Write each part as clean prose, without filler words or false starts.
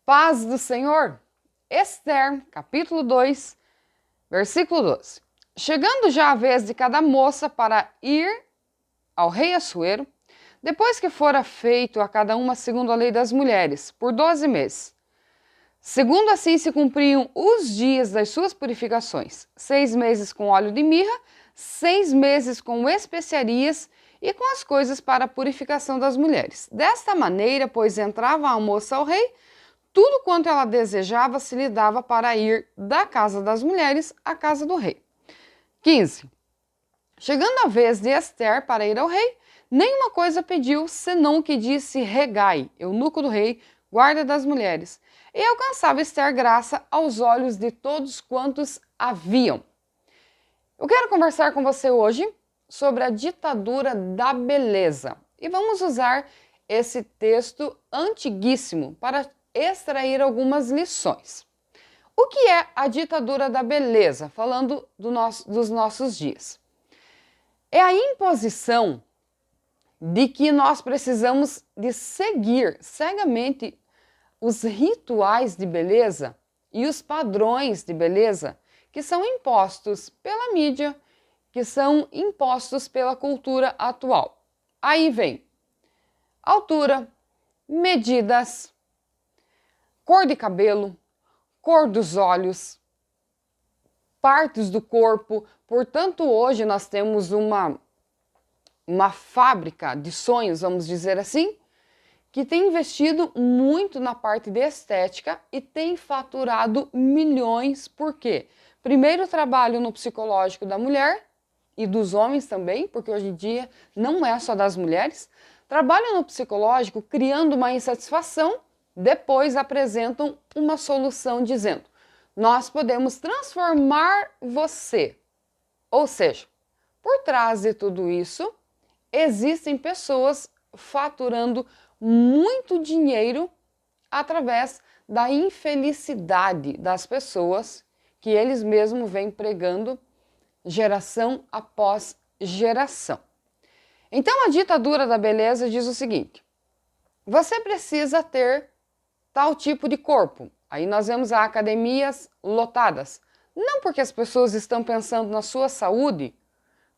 Paz do Senhor. Esther, capítulo 2, versículo 12. Chegando já a vez de cada moça para ir ao rei Assuero, depois que fora feito a cada uma segundo a lei das mulheres, por 12 meses. Segundo assim se cumpriam os dias das suas purificações, 6 meses com óleo de mirra, 6 meses com especiarias e com as coisas para a purificação das mulheres. Desta maneira, pois entrava a moça ao rei, tudo quanto ela desejava se lhe dava para ir da casa das mulheres à casa do rei. 15. Chegando a vez de Esther para ir ao rei, nenhuma coisa pediu, senão o que disse Hegai, eunuco do rei, guarda das mulheres, e alcançava Esther graça aos olhos de todos quantos haviam. Eu quero conversar com você hoje sobre a ditadura da beleza. E vamos usar esse texto antiguíssimo para extrair algumas lições. O que é a ditadura da beleza, falando dos nossos dias? É a imposição de que nós precisamos de seguir cegamente os rituais de beleza e os padrões de beleza que são impostos pela mídia, que são impostos pela cultura atual. Aí vem altura, medidas, cor de cabelo, cor dos olhos, partes do corpo. Portanto, hoje nós temos uma fábrica de sonhos, vamos dizer assim, que tem investido muito na parte de estética e tem faturado milhões. Por quê? Primeiro, trabalho no psicológico da mulher e dos homens também, porque hoje em dia não é só das mulheres. Trabalham no psicológico criando uma insatisfação, depois apresentam uma solução dizendo: nós podemos transformar você. Ou seja, por trás de tudo isso, existem pessoas faturando muito dinheiro através da infelicidade das pessoas que eles mesmos vêm pregando geração após geração. Então a ditadura da beleza diz o seguinte: você precisa ter tal tipo de corpo. Aí nós vemos academias lotadas. Não porque as pessoas estão pensando na sua saúde,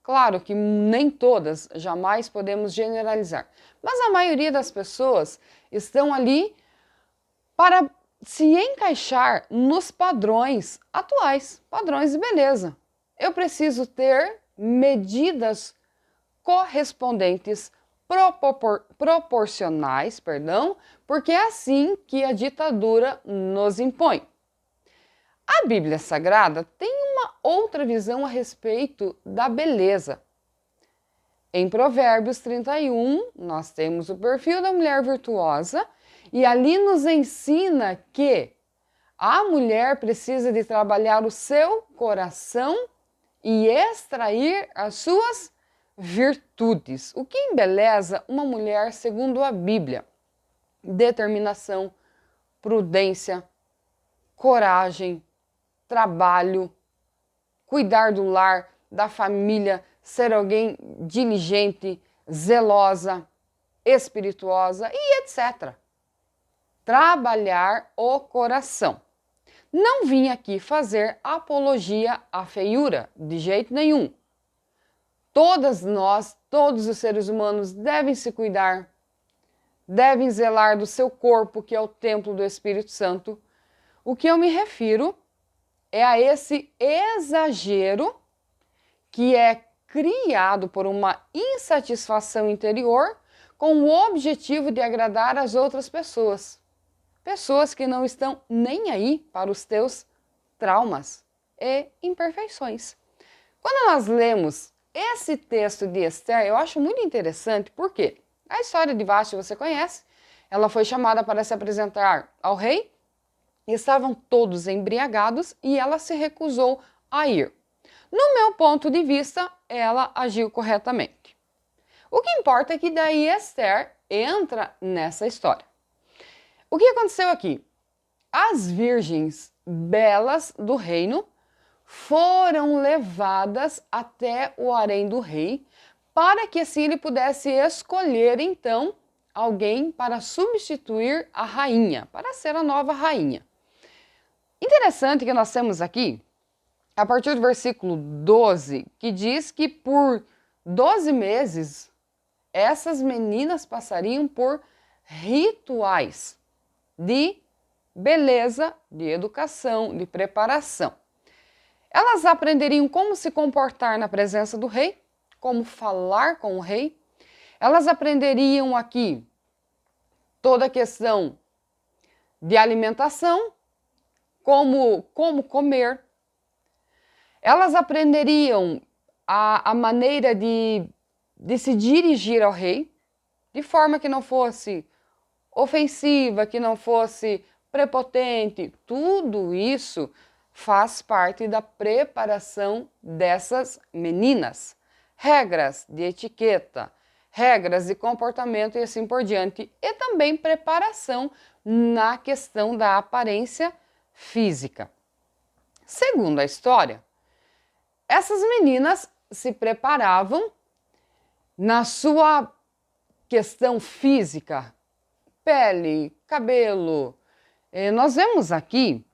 claro que nem todas, jamais podemos generalizar, mas a maioria das pessoas estão ali para se encaixar nos padrões atuais, padrões de beleza. Eu preciso ter medidas correspondentes, proporcionais, porque é assim que a ditadura nos impõe. A Bíblia Sagrada tem uma outra visão a respeito da beleza. Em Provérbios 31, nós temos o perfil da mulher virtuosa e ali nos ensina que a mulher precisa de trabalhar o seu coração e extrair as suas virtudes. O que embeleza uma mulher segundo a Bíblia? Determinação, prudência, coragem, trabalho, cuidar do lar, da família, ser alguém diligente, zelosa, espirituosa e etc. Trabalhar o coração. Não vim aqui fazer apologia à feiura, de jeito nenhum. Todas nós, todos os seres humanos devem se cuidar, devem zelar do seu corpo, que é o templo do Espírito Santo. O que eu me refiro é a esse exagero que é criado por uma insatisfação interior com o objetivo de agradar as outras pessoas. Pessoas que não estão nem aí para os teus traumas e imperfeições. Quando nós lemos esse texto de Esther, eu acho muito interessante, porque a história de Vasti você conhece. Ela foi chamada para se apresentar ao rei, estavam todos embriagados e ela se recusou a ir. No meu ponto de vista, ela agiu corretamente. O que importa é que daí Esther entra nessa história. O que aconteceu aqui? As virgens belas do reino foram levadas até o harém do rei, para que assim ele pudesse escolher então alguém para substituir a rainha, para ser a nova rainha. Interessante que nós temos aqui, a partir do versículo 12, que diz que por 12 meses essas meninas passariam por rituais de beleza, de educação, de preparação. Elas aprenderiam como se comportar na presença do rei, como falar com o rei. Elas aprenderiam aqui toda a questão de alimentação, como comer. Elas aprenderiam a maneira de se dirigir ao rei, de forma que não fosse ofensiva, que não fosse prepotente. Tudo isso faz parte da preparação dessas meninas. Regras de etiqueta, regras de comportamento e assim por diante. E também preparação na questão da aparência física. Segundo a história, essas meninas se preparavam na sua questão física, pele, cabelo. Nós vemos aqui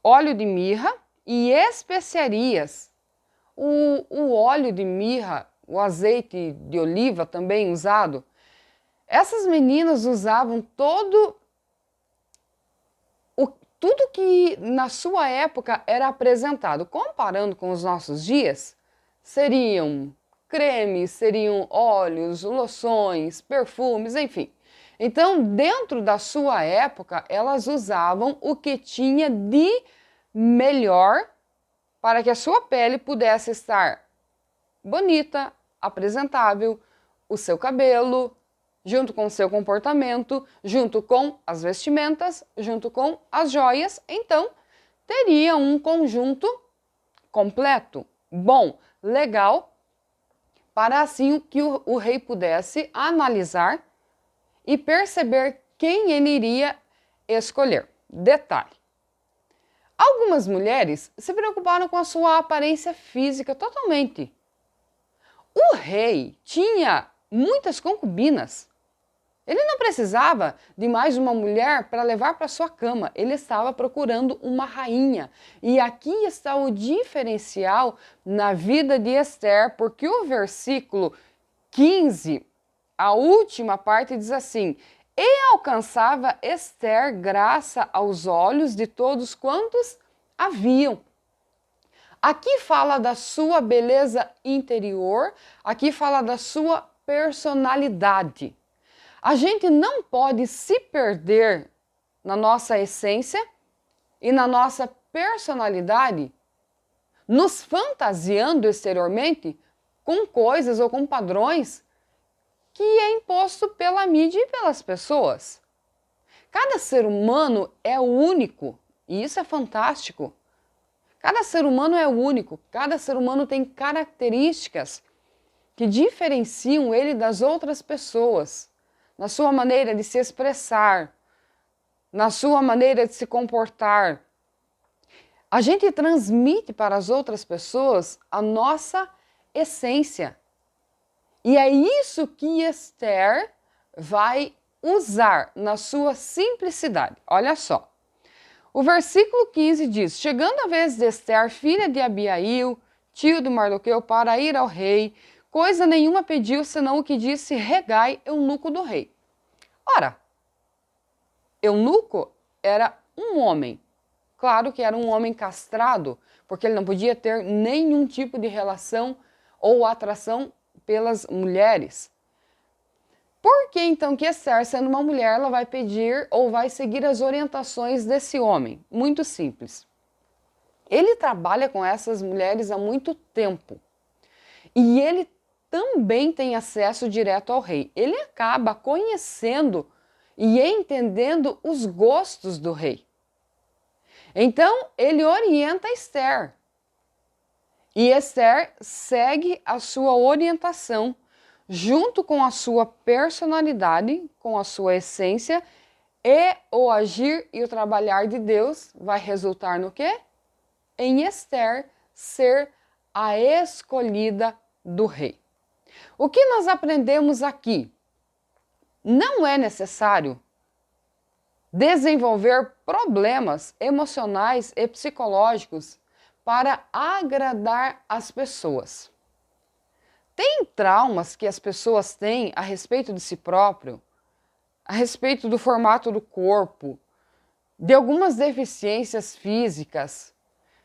óleo de mirra e especiarias. O óleo de mirra, o azeite de oliva também usado. Essas meninas usavam tudo que na sua época era apresentado. Comparando com os nossos dias, seriam cremes, seriam óleos, loções, perfumes, enfim. Então, dentro da sua época, elas usavam o que tinha de melhor para que a sua pele pudesse estar bonita, apresentável, o seu cabelo, junto com o seu comportamento, junto com as vestimentas, junto com as joias. Então, teria um conjunto completo, bom, legal, para assim que o rei pudesse analisar e perceber quem ele iria escolher. Detalhe: algumas mulheres se preocuparam com a sua aparência física totalmente. O rei tinha muitas concubinas. Ele não precisava de mais uma mulher para levar para sua cama. Ele estava procurando uma rainha. E aqui está o diferencial na vida de Esther, porque o versículo 15, a última parte, diz assim: e alcançava Esther graça aos olhos de todos quantos a viam. Aqui fala da sua beleza interior, aqui fala da sua personalidade. A gente não pode se perder na nossa essência e na nossa personalidade, nos fantasiando exteriormente com coisas ou com padrões que é imposto pela mídia e pelas pessoas. Cada ser humano é único e isso é fantástico. Cada ser humano é único, cada ser humano tem características que diferenciam ele das outras pessoas, na sua maneira de se expressar, na sua maneira de se comportar. A gente transmite para as outras pessoas a nossa essência. E é isso que Esther vai usar na sua simplicidade. Olha só. O versículo 15 diz: chegando a vez de Esther, filha de Abiail, tio de Mardoqueu, para ir ao rei, coisa nenhuma pediu, senão o que disse Regai, eunuco do rei. Ora, eunuco era um homem. Claro que era um homem castrado, porque ele não podia ter nenhum tipo de relação ou atração pelas mulheres. Por que então que Esther, sendo uma mulher, ela vai pedir ou vai seguir as orientações desse homem? Muito simples. Ele trabalha com essas mulheres há muito tempo. E ele também tem acesso direto ao rei. Ele acaba conhecendo e entendendo os gostos do rei. Então, ele orienta Esther. E Esther segue a sua orientação, junto com a sua personalidade, com a sua essência, e o agir e o trabalhar de Deus vai resultar no quê? Em Esther ser a escolhida do rei. O que nós aprendemos aqui? não é necessário desenvolver problemas emocionais e psicológicos para agradar as pessoas. Tem traumas que as pessoas têm a respeito de si próprio, a respeito do formato do corpo, de algumas deficiências físicas.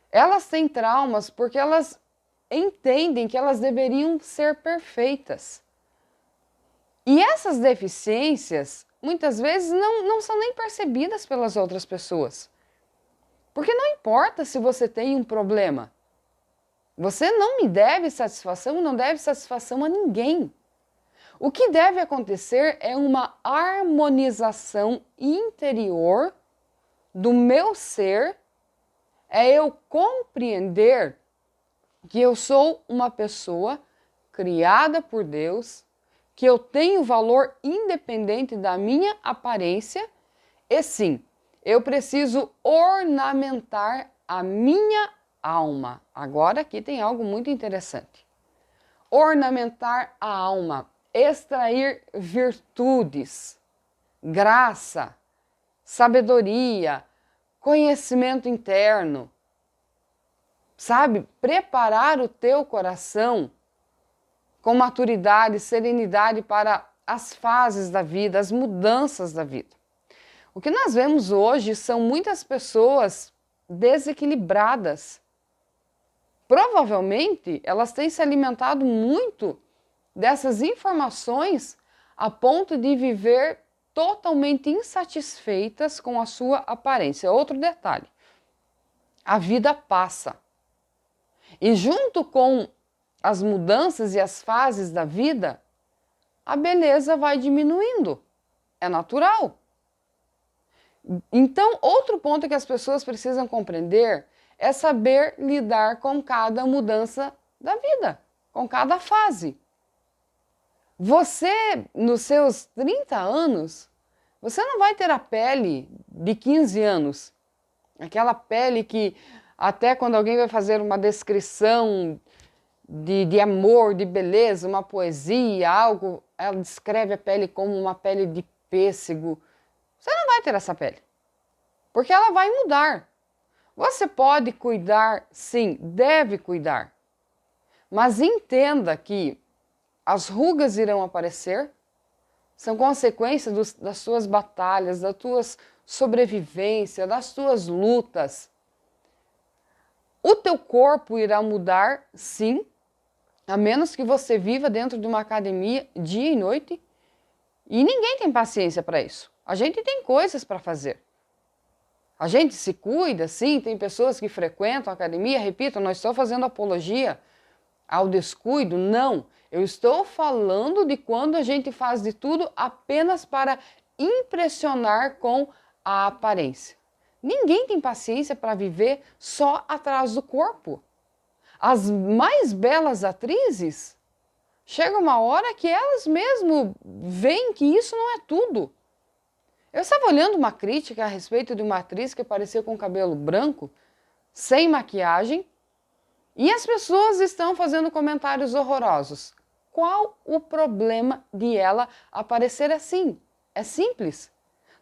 Elas têm traumas porque elas entendem que elas deveriam ser perfeitas. E essas deficiências, muitas vezes, não são nem percebidas pelas outras pessoas. Porque não importa se você tem um problema. Você não me deve satisfação, não deve satisfação a ninguém. O que deve acontecer é uma harmonização interior do meu ser, é eu compreender que eu sou uma pessoa criada por Deus, que eu tenho valor independente da minha aparência, e sim, eu preciso ornamentar a minha alma. Agora aqui tem algo muito interessante. Ornamentar a alma, extrair virtudes, graça, sabedoria, conhecimento interno, sabe? Preparar o teu coração com maturidade, serenidade para as fases da vida, as mudanças da vida. O que nós vemos hoje são muitas pessoas desequilibradas. Provavelmente elas têm se alimentado muito dessas informações a ponto de viver totalmente insatisfeitas com a sua aparência. Outro detalhe, a vida passa. E junto com as mudanças e as fases da vida, a beleza vai diminuindo. É natural. Então, outro ponto que as pessoas precisam compreender é saber lidar com cada mudança da vida, com cada fase. Você, nos seus 30 anos, você não vai ter a pele de 15 anos. Aquela pele que até quando alguém vai fazer uma descrição de amor, de beleza, uma poesia, algo, ela descreve a pele como uma pele de pêssego. Você não vai ter essa pele, porque ela vai mudar. Você pode cuidar, sim, deve cuidar, mas entenda que as rugas irão aparecer, são consequência das suas batalhas, das tuas sobrevivências, das tuas lutas. O teu corpo irá mudar, sim, a menos que você viva dentro de uma academia dia e noite, e ninguém tem paciência para isso. A gente tem coisas para fazer. A gente se cuida, sim, tem pessoas que frequentam a academia, repito, não estou fazendo apologia ao descuido, não. Eu estou falando de quando a gente faz de tudo apenas para impressionar com a aparência. Ninguém tem paciência para viver só atrás do corpo. As mais belas atrizes, chega uma hora que elas mesmo veem que isso não é tudo. Eu estava olhando uma crítica a respeito de uma atriz que apareceu com cabelo branco, sem maquiagem, e as pessoas estão fazendo comentários horrorosos. Qual o problema de ela aparecer assim? É simples.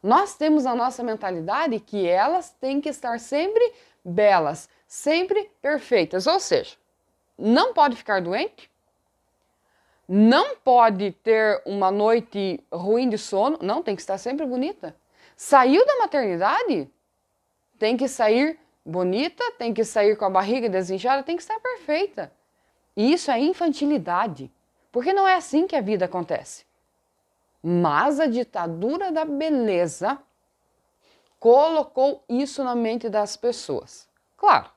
Nós temos a nossa mentalidade que elas têm que estar sempre belas, sempre perfeitas. Ou seja, não pode ficar doente, não pode ter uma noite ruim de sono, não, tem que estar sempre bonita. Saiu da maternidade, tem que sair bonita, tem que sair com a barriga desinchada, tem que estar perfeita. E isso é infantilidade, porque não é assim que a vida acontece. Mas a ditadura da beleza colocou isso na mente das pessoas. Claro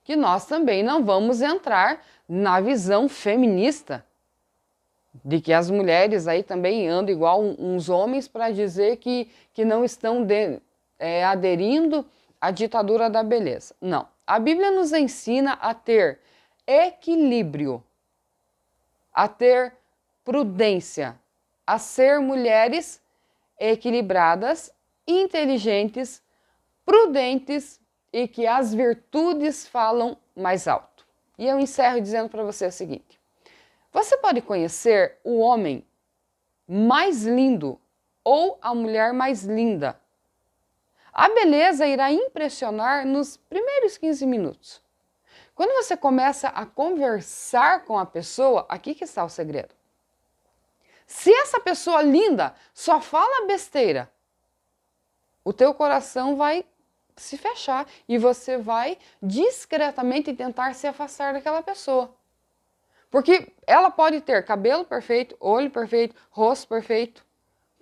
que nós também não vamos entrar na visão feminista, de que as mulheres aí também andam igual uns homens para dizer que não estão aderindo à ditadura da beleza. Não. A Bíblia nos ensina a ter equilíbrio, a ter prudência, a ser mulheres equilibradas, inteligentes, prudentes e que as virtudes falam mais alto. E eu encerro dizendo para você o seguinte: você pode conhecer o homem mais lindo ou a mulher mais linda. A beleza irá impressionar nos primeiros 15 minutos. Quando você começa a conversar com a pessoa, aqui que está o segredo. Se essa pessoa linda só fala besteira, o teu coração vai se fechar e você vai discretamente tentar se afastar daquela pessoa. Porque ela pode ter cabelo perfeito, olho perfeito, rosto perfeito,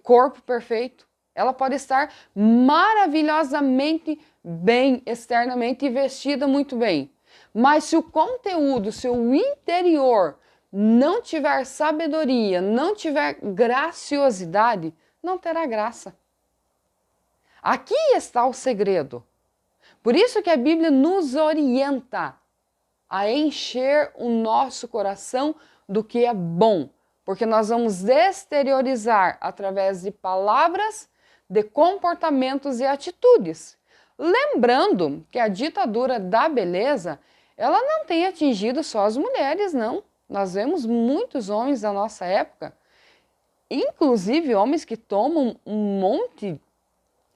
corpo perfeito. Ela pode estar maravilhosamente bem externamente e vestida muito bem. Mas se o conteúdo, se o interior não tiver sabedoria, não tiver graciosidade, não terá graça. Aqui está o segredo. Por isso que a Bíblia nos orienta a encher o nosso coração do que é bom, porque nós vamos exteriorizar através de palavras, de comportamentos e atitudes. Lembrando que a ditadura da beleza, ela não tem atingido só as mulheres, não. Nós vemos muitos homens da nossa época, inclusive homens que tomam um monte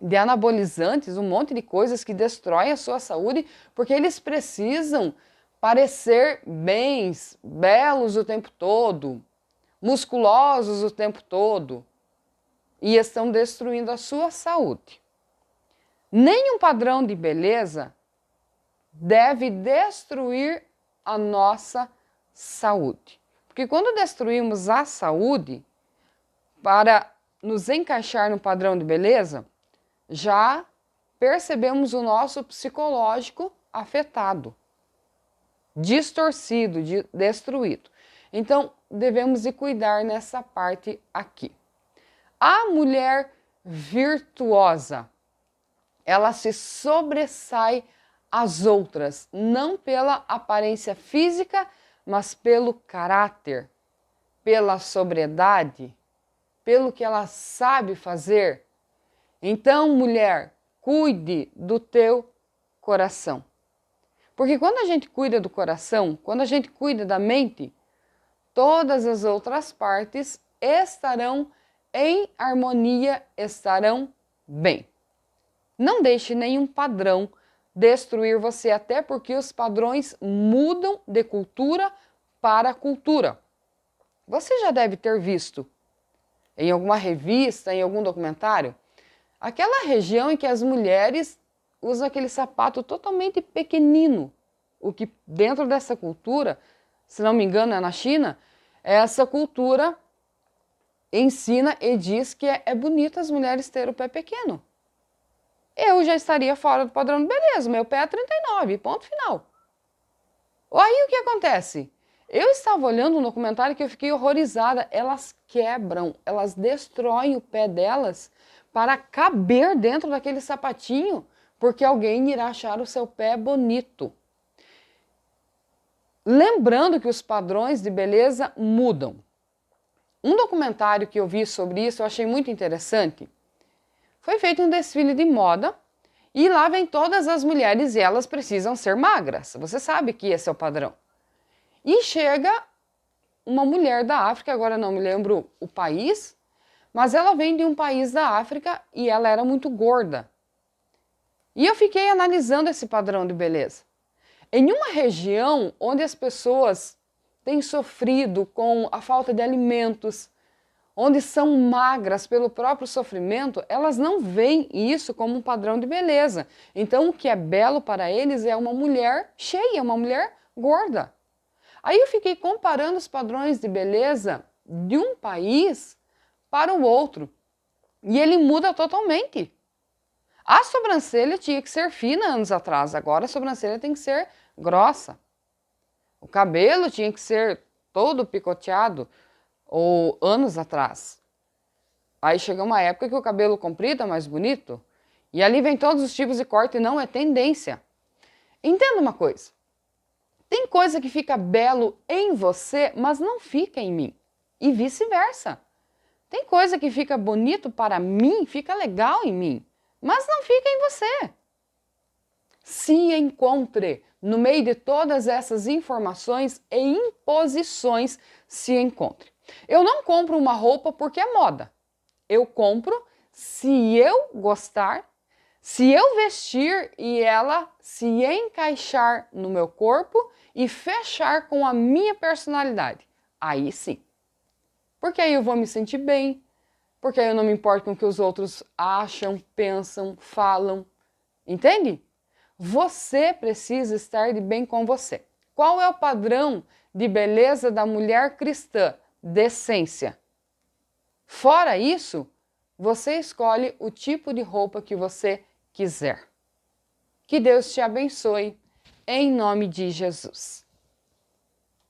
de anabolizantes, um monte de coisas que destroem a sua saúde, porque eles precisam parecer bens, belos o tempo todo, musculosos o tempo todo, e estão destruindo a sua saúde. Nenhum padrão de beleza deve destruir a nossa saúde. Porque quando destruímos a saúde para nos encaixar no padrão de beleza, já percebemos o nosso psicológico afetado, distorcido, destruído. Então, devemos de cuidar nessa parte aqui. A mulher virtuosa, ela se sobressai às outras, não pela aparência física, mas pelo caráter, pela sobriedade, pelo que ela sabe fazer. Então, mulher, cuide do teu coração. Porque quando a gente cuida do coração, quando a gente cuida da mente, todas as outras partes estarão em harmonia, estarão bem. Não deixe nenhum padrão destruir você, até porque os padrões mudam de cultura para cultura. Você já deve ter visto em alguma revista, em algum documentário, aquela região em que as mulheres usam aquele sapato totalmente pequenino, o que dentro dessa cultura, se não me engano é na China, essa cultura ensina e diz que é bonito as mulheres terem o pé pequeno. Eu já estaria fora do padrão de beleza, meu pé é 39, ponto final. Aí o que acontece? Eu estava olhando um documentário que eu fiquei horrorizada, elas quebram, elas destroem o pé delas para caber dentro daquele sapatinho, porque alguém irá achar o seu pé bonito. Lembrando que os padrões de beleza mudam. Um documentário que eu vi sobre isso, eu achei muito interessante. Foi feito um desfile de moda e lá vem todas as mulheres e elas precisam ser magras. Você sabe que esse é o padrão. E chega uma mulher da África, agora não me lembro o país, mas ela vem de um país da África e ela era muito gorda. E eu fiquei analisando esse padrão de beleza. Em uma região onde as pessoas têm sofrido com a falta de alimentos, onde são magras pelo próprio sofrimento, elas não veem isso como um padrão de beleza. Então, o que é belo para eles é uma mulher cheia, uma mulher gorda. Aí eu fiquei comparando os padrões de beleza de um país para o outro. E ele muda totalmente. A sobrancelha tinha que ser fina anos atrás, agora a sobrancelha tem que ser grossa. O cabelo tinha que ser todo picoteado, ou anos atrás. Aí chega uma época que o cabelo comprido é mais bonito, e ali vem todos os tipos de corte e não é tendência. Entenda uma coisa, tem coisa que fica belo em você, mas não fica em mim, e vice-versa. Tem coisa que fica bonito para mim, fica legal em mim, mas não fica em você. Se encontre no meio de todas essas informações e imposições, se encontre. Eu não compro uma roupa porque é moda. Eu compro se eu gostar, se eu vestir e ela se encaixar no meu corpo e fechar com a minha personalidade. Aí sim. Porque aí eu vou me sentir bem, porque aí eu não me importo com o que os outros acham, pensam, falam. Entende? Você precisa estar de bem com você. Qual é o padrão de beleza da mulher cristã? Decência. Fora isso, você escolhe o tipo de roupa que você quiser. Que Deus te abençoe, em nome de Jesus.